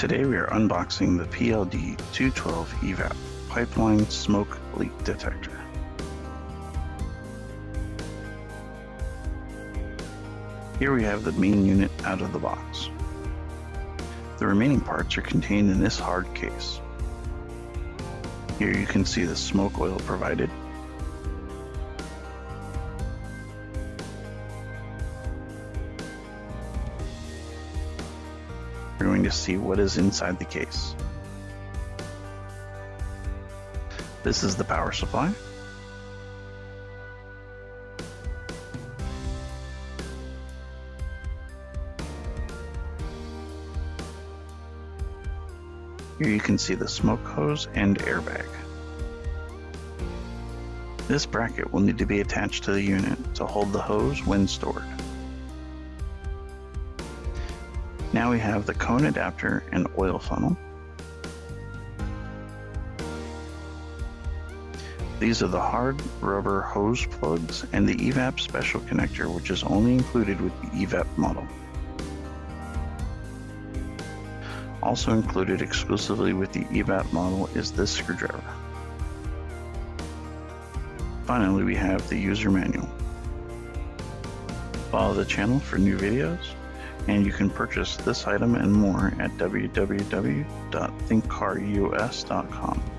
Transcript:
Today we are unboxing the PLD 212 EVAP pipeline smoke leak detector. Here we have the main unit out of the box. The remaining parts are contained in this hard case. Here you can see the smoke oil provided, we're going to see what is inside the case. This is the power supply. Here you can see the smoke hose and airbag. This bracket will need to be attached to the unit to hold the hose when stored. Now we have the cone adapter and oil funnel. These are the hard rubber hose plugs and the EVAP special connector, which is only included with the EVAP model. Also included exclusively with the EVAP model is this screwdriver. Finally, we have the user manual. Follow the channel for new videos, and you can purchase this item and more at www.thinkcarus.com.